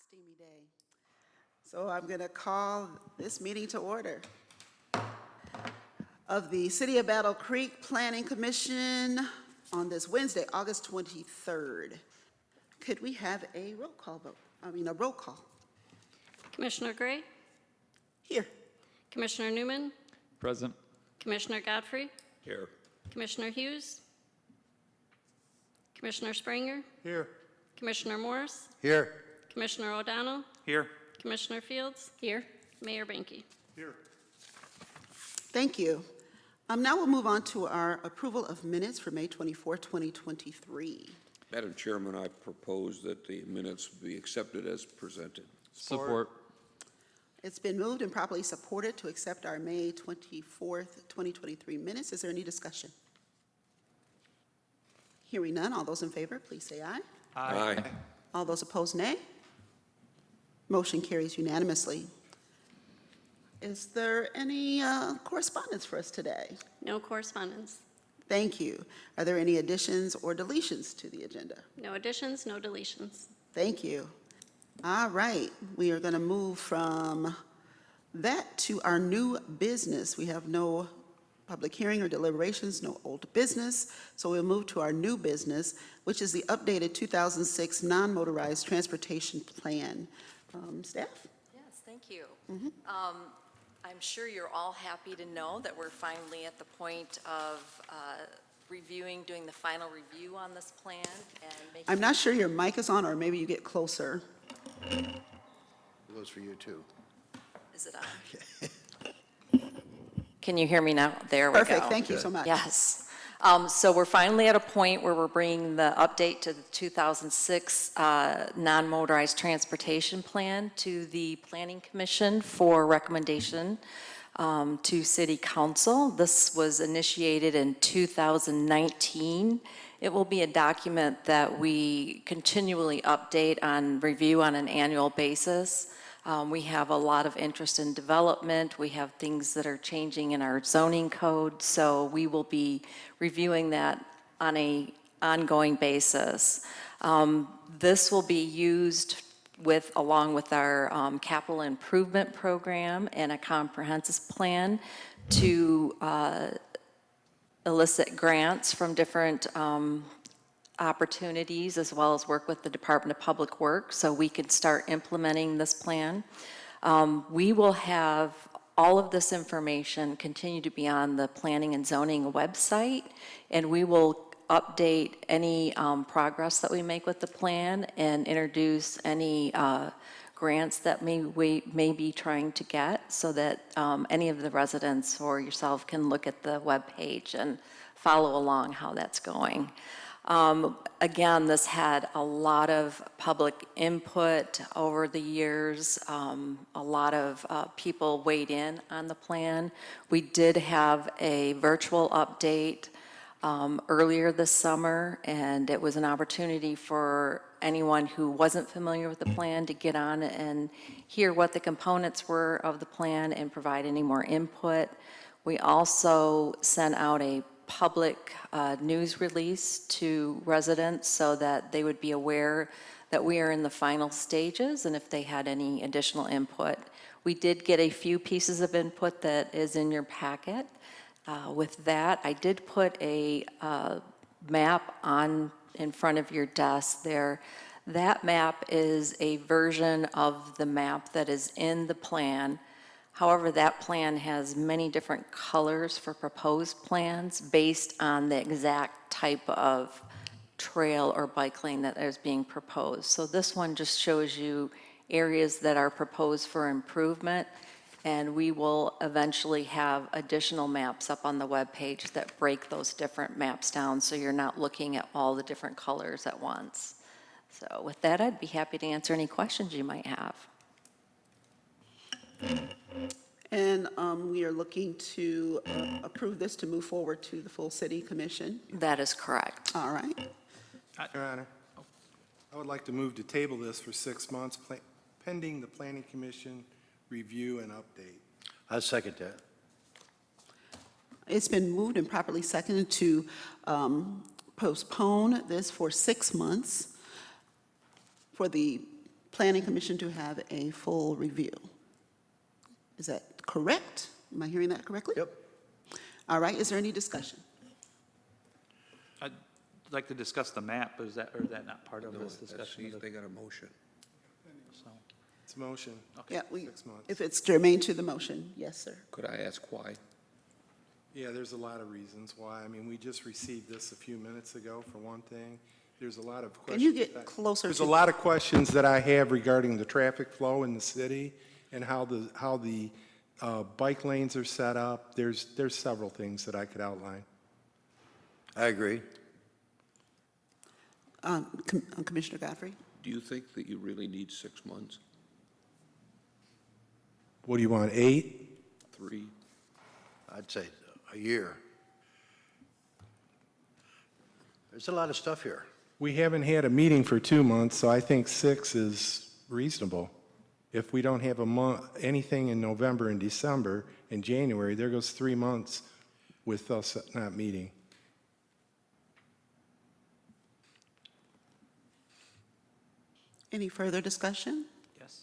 Steamy day. So I'm going to call this meeting to order of the City of Battle Creek Planning Commission on this Wednesday, August 23rd. Could we have a roll call vote? A roll call. Commissioner Gray, Here. Commissioner Newman, Present. Commissioner Godfrey, Here. Commissioner Hughes, Commissioner Springer, Here. Commissioner Morris, Here. Commissioner O'Donnell, Here. Commissioner Fields, here, Mayor Banky. Here. Thank you. Now we'll move on to our approval of minutes for May 24, 2023. Madam Chairman, I propose that the minutes be accepted as presented. Support. It's been moved and properly supported to accept our May 24th, 2023 minutes. Is there any discussion? Hearing none, all those in favor, please say aye. Aye. All those opposed, nay. Motion carries unanimously. Is there any correspondence for us today? No correspondence. Thank you. Are there any additions or deletions to the agenda? No additions, no deletions. Thank you. All right, we are going to move from that to our new business. We have no public hearing or deliberations, no old business, so we'll move to our new business, which is the updated 2006 non-motorized transportation plan. Staff? Yes, thank you. I'm sure you're all happy to know that we're finally at the point of doing the final review on this plan and making. I'm not sure your mic is on, or maybe you get closer. It goes for you too. Is it on? Can you hear me now? There we go. Perfect, thank you so much. Yes. So we're finally at a point where we're bringing the update to the 2006 non-motorized transportation plan to the Planning Commission for recommendation to City Council. This was initiated in 2019. It will be a document that we continually update on review on an annual basis. We have a lot of interest in development. We have things that are changing in our zoning code, so we will be reviewing that on an ongoing basis. This will be used along with our capital improvement program and a comprehensive plan to elicit grants from different opportunities, as well as work with the Department of Public Works so we can start implementing this plan. We will have all of this information continue to be on the Planning and Zoning website, and we will update any progress that we make with the plan and introduce any grants that we may be trying to get, so that any of the residents or yourself can look at the web page and follow along how that's going. Again, this had a lot of public input over the years. A lot of people weighed in on the plan. We did have a virtual update earlier this summer, and it was an opportunity for anyone who wasn't familiar with the plan to get on and hear what the components were of the plan and provide any more input. We also sent out a public news release to residents so that they would be aware that we are in the final stages and if they had any additional input. We did get a few pieces of input that is in your packet. With that, I did put a map in front of your desk there. That map is a version of the map that is in the plan. However, that plan has many different colors for proposed plans based on the exact type of trail or bike lane that is being proposed. So this one just shows you areas that are proposed for improvement, and we will eventually have additional maps up on the web page that break those different maps down so you're not looking at all the different colors at once. So with that, I'd be happy to answer any questions you might have. And we are looking to approve this to move forward to the full city commission. That is correct. All right. Your Honor, I would like to move to table this for 6 months, pending the Planning Commission review and update. I second that. It's been moved and properly seconded to postpone this for 6 months for the Planning Commission to have a full review. Is that correct? Am I hearing that correctly? Yep. All right, is there any discussion? I'd like to discuss the map, but is that not part of No, this that's- discussion? They got a motion. So, It's a motion. Yeah, 6 months. if it's germane to the motion, yes, sir. Could I ask why? Yeah, there's a lot of reasons why. I mean, we just received this a few minutes ago, for one thing. There's a lot of questions. Can you get that- closer There's to? a lot of questions that I have regarding the traffic flow in the city and how the bike lanes are set up. There's several things that I could outline. I agree. Commissioner Godfrey? Do you think that you really need 6 months? What do you want, 8? 3? I'd say a year. There's a lot of stuff here. We haven't had a meeting for 2 months, so I think 6 is reasonable. If we don't have anything in November and December and January, there goes 3 months with us not meeting. Any further discussion? yes.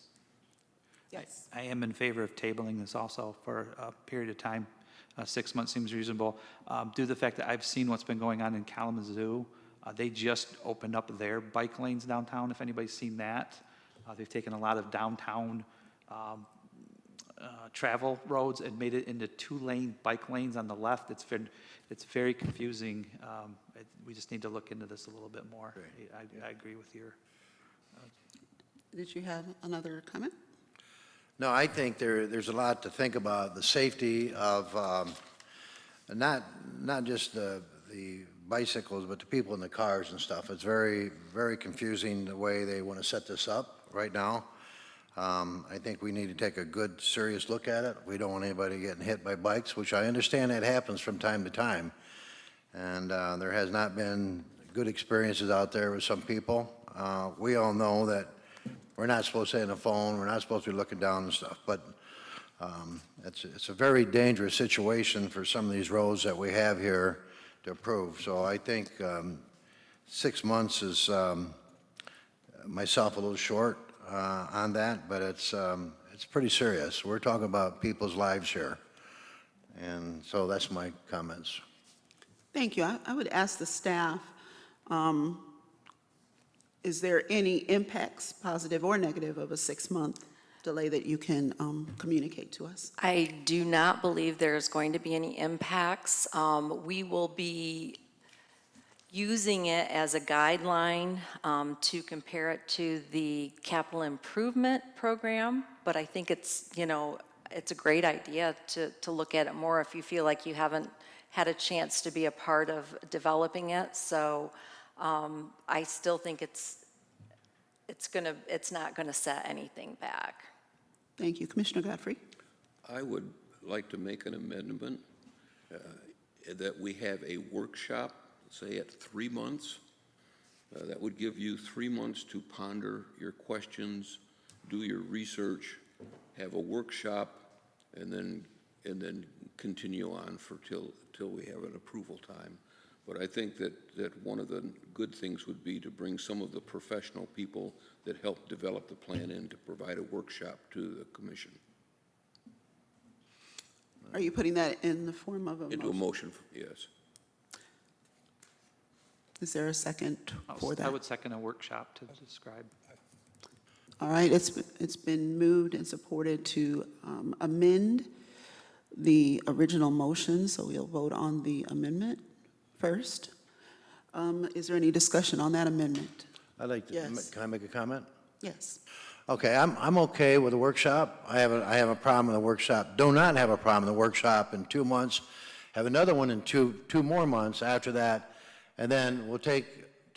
Yes. I am in favor of tabling this also for a period of time. 6 months seems reasonable. Due to the fact that I've seen what's been going on in Kalamazoo, they just opened up their bike lanes downtown, if anybody's seen that. They've taken a lot of downtown travel roads and made it into 2-lane bike lanes on the left. It's very confusing. We just need to look into this a little bit more. I agree with your. Did you have another comment? No, I think there's a lot to think about, the safety of not just the bicycles, but the people in the cars and stuff. It's very, very confusing the way they want to set this up right now. I think we need to take a good, serious look at it. We don't want anybody getting hit by bikes, which I understand that happens from time to time. And there has not been good experiences out there with some people. We all know that we're not supposed to stay on the phone, we're not supposed to be looking down and stuff, but it's a very dangerous situation for some of these roads that we have here to approve. So I think 6 months is, myself, a little short on that, but it's pretty serious. We're talking about people's lives here. And so that's my comments. Thank you. I would ask the staff, is there any impacts, positive or negative, of a 6-month delay that you can communicate to us? I do not believe there's going to be any impacts. We will be using it as a guideline to compare it to the capital improvement program, but I think it's, it's a great idea to look at it more if you feel like you haven't had a chance to be a part of developing it. So I still think it's not gonna set anything back. Thank you. Commissioner Godfrey? I would like to make an amendment that we have a workshop, say at 3 months. That would give you 3 months to ponder your questions, do your research, have a workshop, and then continue on till we have an approval time. But I think that one of the good things would be to bring some of the professional people that help develop the plan in to provide a workshop to the commission. Are you putting that in the form of a Into a motion? motion, yes. Is there a second for I that? would second a workshop to describe. All right, it's been moved and supported to amend the original motion, so we'll vote on the amendment first. Is there any discussion on that amendment? I'd like to, Yes. can I make a comment? Yes. Okay, I'm okay with the workshop. I have a problem with the workshop. Do not have a problem with the workshop in 2 months. Have another one in two more months after that, and then we'll take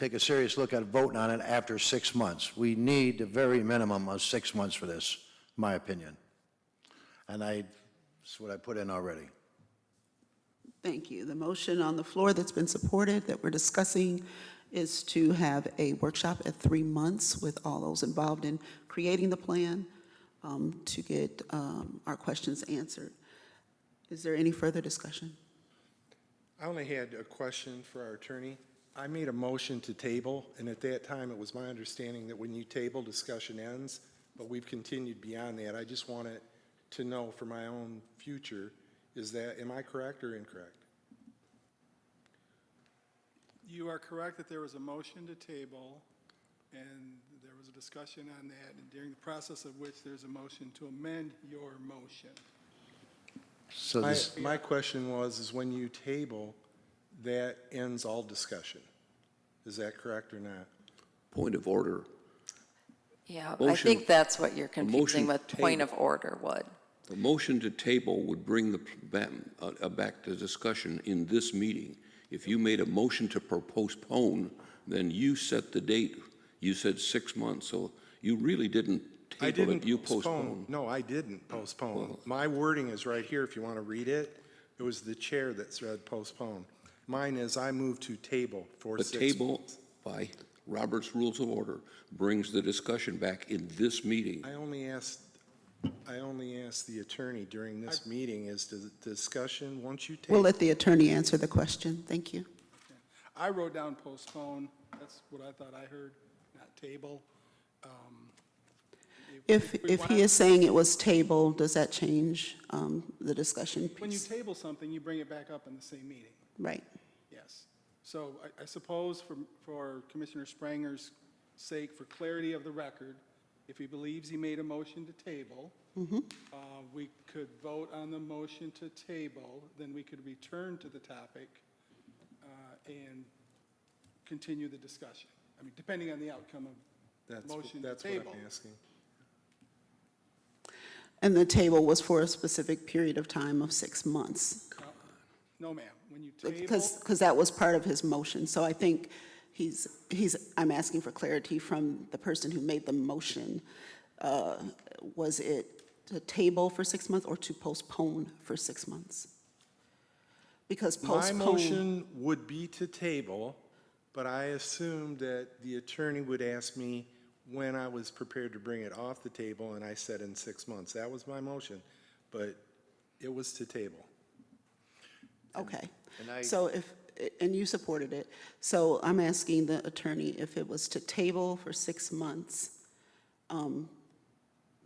a serious look at voting on it after 6 months. We need the very minimum of 6 months for this, in my opinion. And that's what I put in already. Thank you. The motion on the floor that's been supported that we're discussing is to have a workshop at 3 months with all those involved in creating the plan to get our questions answered. Is there any further discussion? I only had a question for our attorney. I made a motion to table, and at that time, it was my understanding that when you table, discussion ends, but we've continued beyond that. I just wanted to know for my own future, am I correct or incorrect? You are correct that there was a motion to table, and there was a discussion on that, and during the process of which there's a motion to amend your motion. So this, My question is when you table, that ends all discussion. Is that correct or not? Point of order. Yeah, I Motion- think that's what you're confusing motion with point of table. order, Wood. A motion to table would bring the, back to discussion in this meeting. If you made a motion to postpone, then you set the date. You said 6 months, so you really didn't I table didn't it, you postpone. postponed. No, I didn't postpone. My wording is right here, if you want to read it. It was the chair that said postpone. Mine is I move to table for The 6 table, months. by Robert's Rules of Order, brings the discussion back in this meeting. I only asked the attorney during this meeting, is the discussion, once you We'll table. let the attorney answer the question. Thank you. I wrote down postpone, that's what I thought I heard, not table. If we he want- is saying it was tabled, does that change the discussion When you piece? table something, you bring it back up in the same meeting, Right. yes. So I suppose for Commissioner Spranger's sake, for clarity of the record, if he believes he made a motion to table, we could vote on the motion to table, then we could return to the topic and continue the discussion. I mean, depending on the outcome of the motion to That's what table. I'm asking. And the table was for a specific period of time of 6 months? No, ma'am. When you table, Because that was part of his motion. So I think I'm asking for clarity from the person who made the motion. Was it to table for 6 months or to postpone for 6 months? Because My postpone, motion would be to table, but I assumed that the attorney would ask me when I was prepared to bring it off the table, and I said in 6 months. That was my motion, but it was to table. okay. and I- So and you supported it. So I'm asking the attorney if it was to table for 6 months,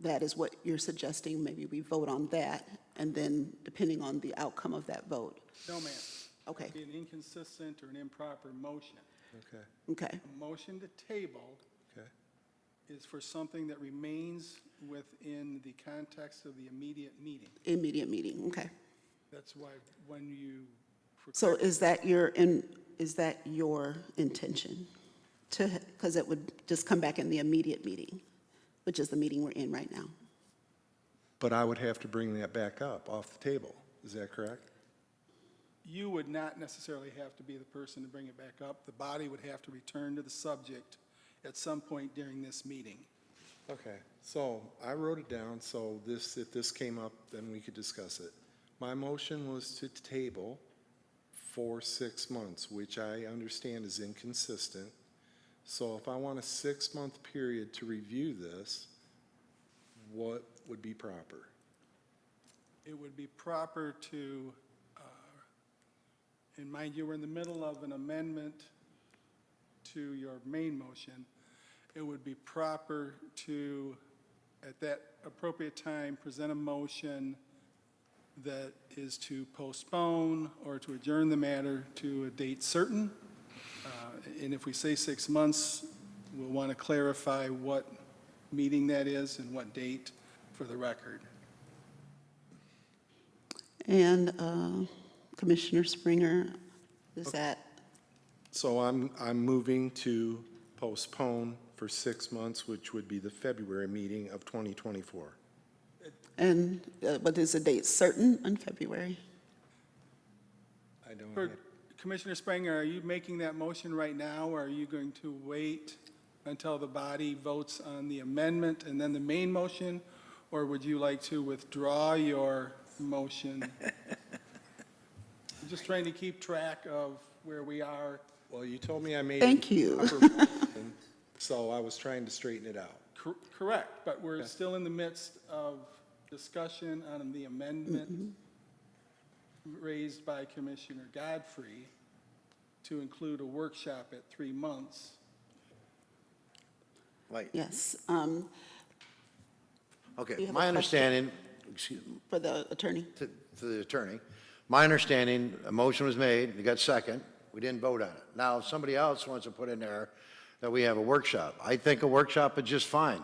that is what you're suggesting, maybe we vote on that, and then depending on the outcome of that vote. no, ma'am. Okay, Be an inconsistent or an improper motion. Okay, okay, A motion to table okay. is for something that remains within the context of the immediate meeting. immediate meeting, okay. That's why when you, So is that your intention? Because it would just come back in the immediate meeting, which is the meeting we're in right now? But I would have to bring that back up off the table. Is that correct? you would not necessarily have to be the person to bring it back up. The body would have to return to the subject at some point during this meeting. Okay, so I wrote it down, so if this came up, then we could discuss it. My motion was to table for 6 months, which I understand is inconsistent. So if I want a 6-month period to review this, what would be proper? It would be proper to, and mind you, we're in the middle of an amendment to your main motion. It would be proper to, at that appropriate time, present a motion that is to postpone or to adjourn the matter to a date certain. And if we say 6 months, we'll want to clarify what meeting that is and what date for the record. And Commissioner Springer, is that, So I'm moving to postpone for 6 months, which would be the February meeting of 2024. and, but is the date certain in February? I don't For have, Commissioner Springer, are you making that motion right now, or are you going to wait until the body votes on the amendment and then the main motion? Or would you like to withdraw your motion? I'm just trying to keep track of where we are. well, you told me I made. Thank you. proper motion, so I was trying to straighten it out. Correct, but we're still in the midst of discussion on the amendment raised by Commissioner Godfrey. to include a workshop at 3 months. Right. Yes, Okay, you have a my question? understanding, excuse me, for the attorney. to the attorney, my understanding, a motion was made, you got second, we didn't vote on it. Now, if somebody else wants to put in there that we have a workshop. I think a workshop is just fine,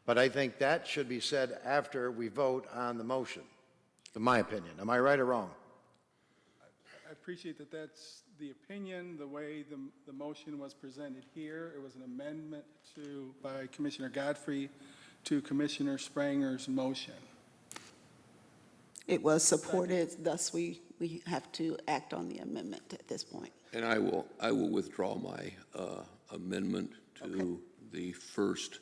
but I think that should be said after we vote on the motion, in my opinion. Am I right or wrong? I appreciate that that's the opinion, the way the motion was presented here. It was an amendment by Commissioner Godfrey to Commissioner Spranger's motion. It was supported, thus we have to act on the amendment at this point. And I will withdraw my amendment to the first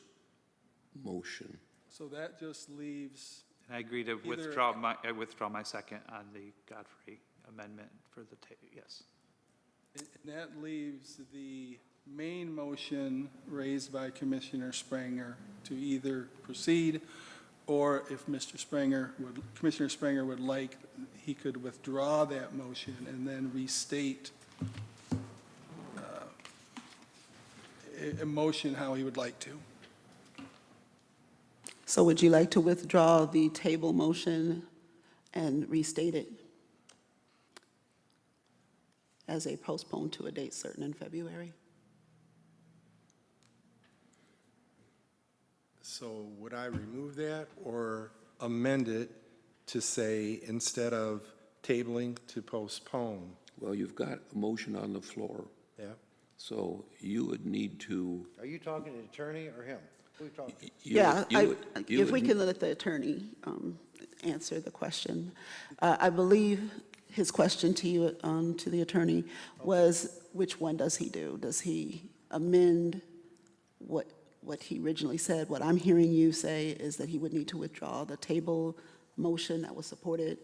motion. So that just leaves, And I agree to Either- I withdraw my second on the Godfrey amendment for the, yes. and that leaves the main motion raised by Commissioner Spranger to either proceed, or if Commissioner Spranger would like, he could withdraw that motion and then restate a motion how he would like to. So would you like to withdraw the table motion and restate it as a postpone to a date certain in February? So would I remove that or amend it to say, instead of tabling, to postpone? Well, you've got a motion on the floor, Yeah? so you would need to. Are you talking to the attorney or him? Who are you talking to? Yeah, if we can let the attorney answer the question. I believe his question to you, to the attorney, was which one does he do? Does he amend what he originally said? What I'm hearing you say is that he would need to withdraw the table motion that was supported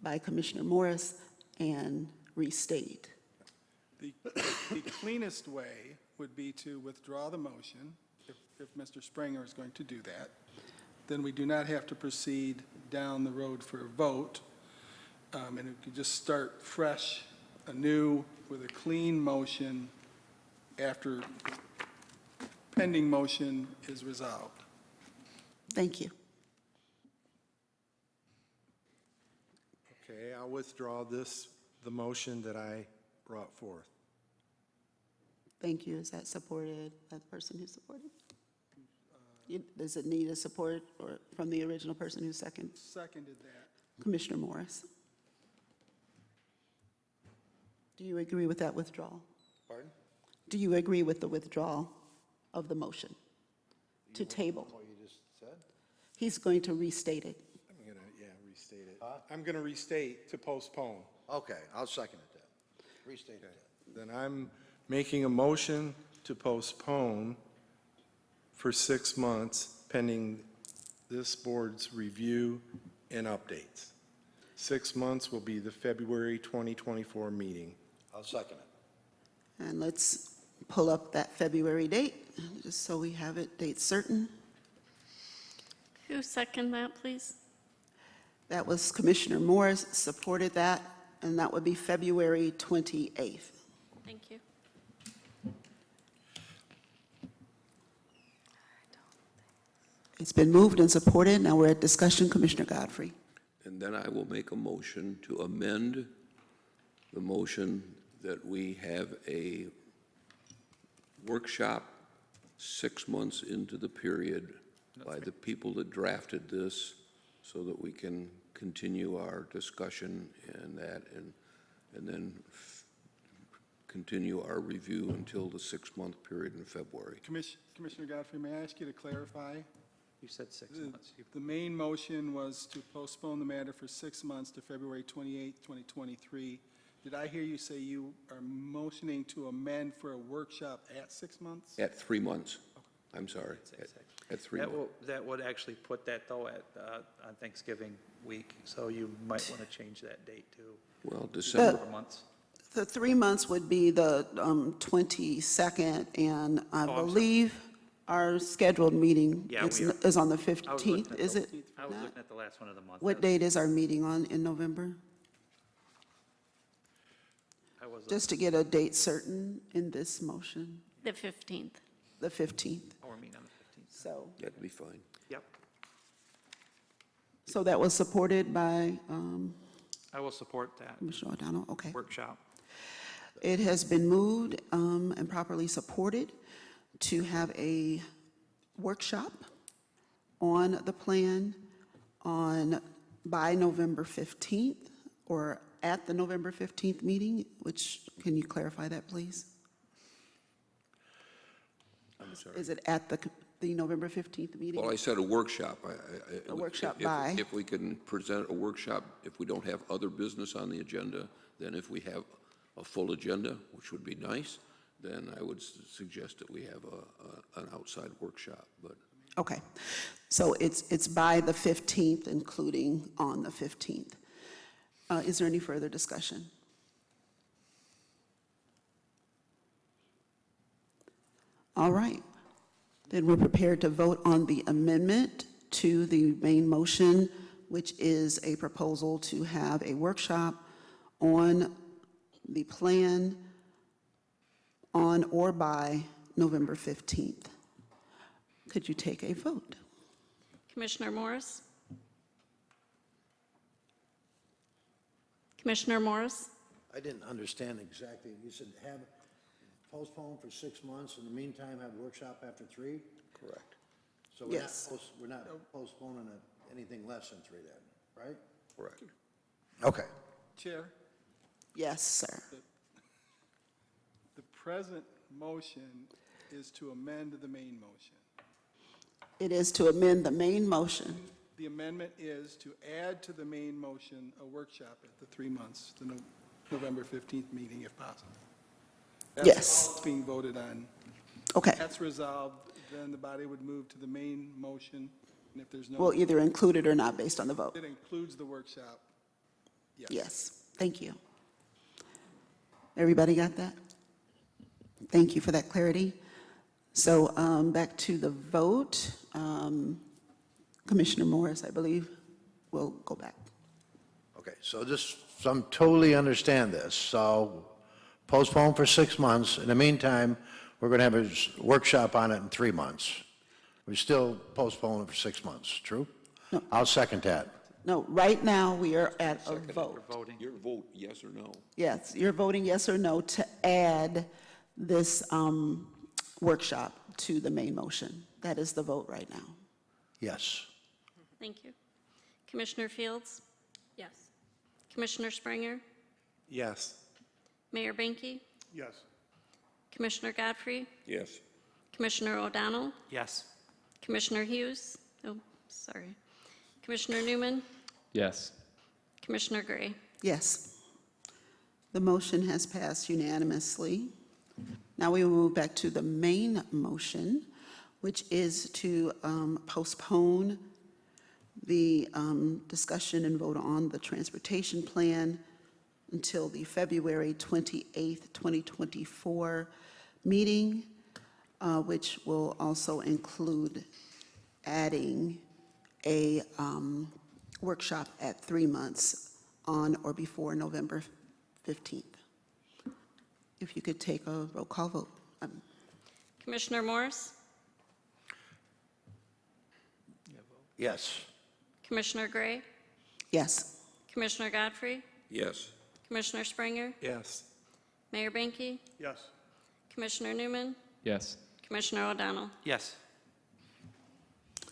by Commissioner Morris and restate. The cleanest way would be to withdraw the motion, if Mr. Spranger is going to do that. Then we do not have to proceed down the road for a vote, and it could just start fresh, anew, with a clean motion after pending motion is resolved. Thank you. Okay, I'll withdraw the motion that I brought forth. Thank you. Is that supported by the person who supported? Does it need a support or from the original person who seconded? Seconded that. Commissioner Morris? Do you agree with that withdrawal? Pardon? Do you agree with the withdrawal of the motion to table? What you just said? He's going to restate it. I'm gonna, restate it. I'm gonna restate to postpone. Okay, I'll second it then. Restate it then. Then I'm making a motion to postpone for 6 months pending this board's review and updates. 6 months will be the February 2024 meeting. I'll second it. And let's pull up that February date, just so we have it date certain. Who seconded that, please? That was Commissioner Morris supported that, and that would be February 28th. Thank you. It's been moved and supported. Now we're at discussion. Commissioner Godfrey. And then I will make a motion to amend the motion that we have a workshop 6 months into the period by the people that drafted this, so that we can continue our discussion and that, and then continue our review until the 6-month period in February. Commissioner Godfrey, may I ask you to clarify? You said 6 months. The main motion was to postpone the matter for 6 months to February 28, 2023. Did I hear you say you are motioning to amend for a workshop at 6 months? At 3 months. I'm sorry. At 3 months. That would actually put that, though, at, on Thanksgiving week, so you might want to change that date to Well, December. 4 months. The 3 months would be the 22nd, and I sorry. believe our scheduled meeting Yeah, is we are. is on the I was looking 15th, at is the- it I was not? looking at the last one of the month. What date is our meeting on in November? Just to get a date certain in this motion, The 15th. the 15th. Or meeting on the 15th. So, That'd be fine. Yep. so that was supported by I will support that Commissioner O'Donnell? Okay. workshop. It has been moved and properly supported to have a workshop on the plan by November 15th, or at the November 15th meeting, which, can you clarify that, please? I'm sorry. Is it at the November 15th meeting? Well, I said a workshop. A workshop if- by? If we can present a workshop, if we don't have other business on the agenda, then if we have a full agenda, which would be nice, then I would suggest that we have an outside workshop, but Okay, so it's by the 15th, including on the 15th. Is there any further discussion? All right, then we're prepared to vote on the amendment to the main motion, which is a proposal to have a workshop on the plan on or by November 15th. Could you take a vote? Commissioner Morris? Commissioner Morris? I didn't understand exactly. You said have postpone for 6 months, in the meantime, have workshop after 3? correct. So we're not Yes. we're not postponing anything less than 3 then, right? Correct. Okay. Chair, Yes, sir. the present motion is to amend the main motion. It is to amend the main motion. The amendment is to add to the main motion a workshop at the 3 months, the November 15th meeting if possible. That's Yes. all that's being voted on. Okay, That's resolved, then the body would move to the main motion, and if there's no, we'll either include it or not based on the vote. it includes the workshop. Yes, thank you. Everybody got that? Thank you for that clarity. So back to the vote. Commissioner Morris, I believe, will go back. Okay, so I'm totally understand this. So postpone for 6 months. In the meantime, we're going to have a workshop on it in 3 months. We still postpone it for 6 months, true? No. I'll second that. No, right now, we are at a vote. Voting. Your vote, yes or no? Yes, you're voting yes or no to add this workshop to the main motion. That is the vote right now. Yes. Thank you. Commissioner Fields? Yes. Commissioner Springer? Yes. Mayor Banky? Yes. Commissioner Godfrey? Yes. Commissioner O'Donnell? Yes. Commissioner Hughes? Oh, sorry. Commissioner Newman? Yes. Commissioner Gray? Yes. The motion has passed unanimously. Now we will move back to the main motion, which is to postpone the discussion and vote on the transportation plan until the February 28th, 2024 meeting, which will also include adding a workshop at 3 months on or before November 15th. If you could take a roll call vote. Commissioner Morris? Yes. Commissioner Gray? Yes. Commissioner Godfrey? Yes. Commissioner Springer? Yes. Mayor Banky? Yes. Commissioner Newman? Yes. Commissioner O'Donnell? Yes.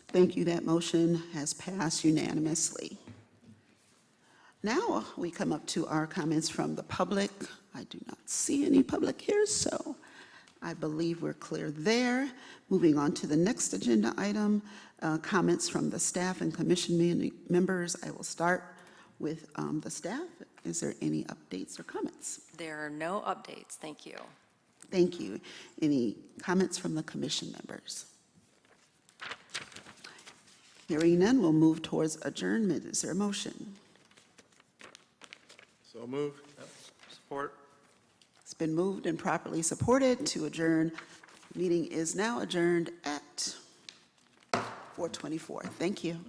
Thank you. That motion has passed unanimously. Now we come up to our comments from the public. I do not see any public here, so I believe we're clear there. Moving on to the next agenda item, comments from the staff and commission members. I will start with the staff. Is there any updates or comments? There are no updates. Thank you. Thank you. Any comments from the commission members? Hearing none, we'll move towards adjournment. Is there a motion? So move. Support. It's been moved and properly supported to adjourn. Meeting is now adjourned at 4:24. Thank you.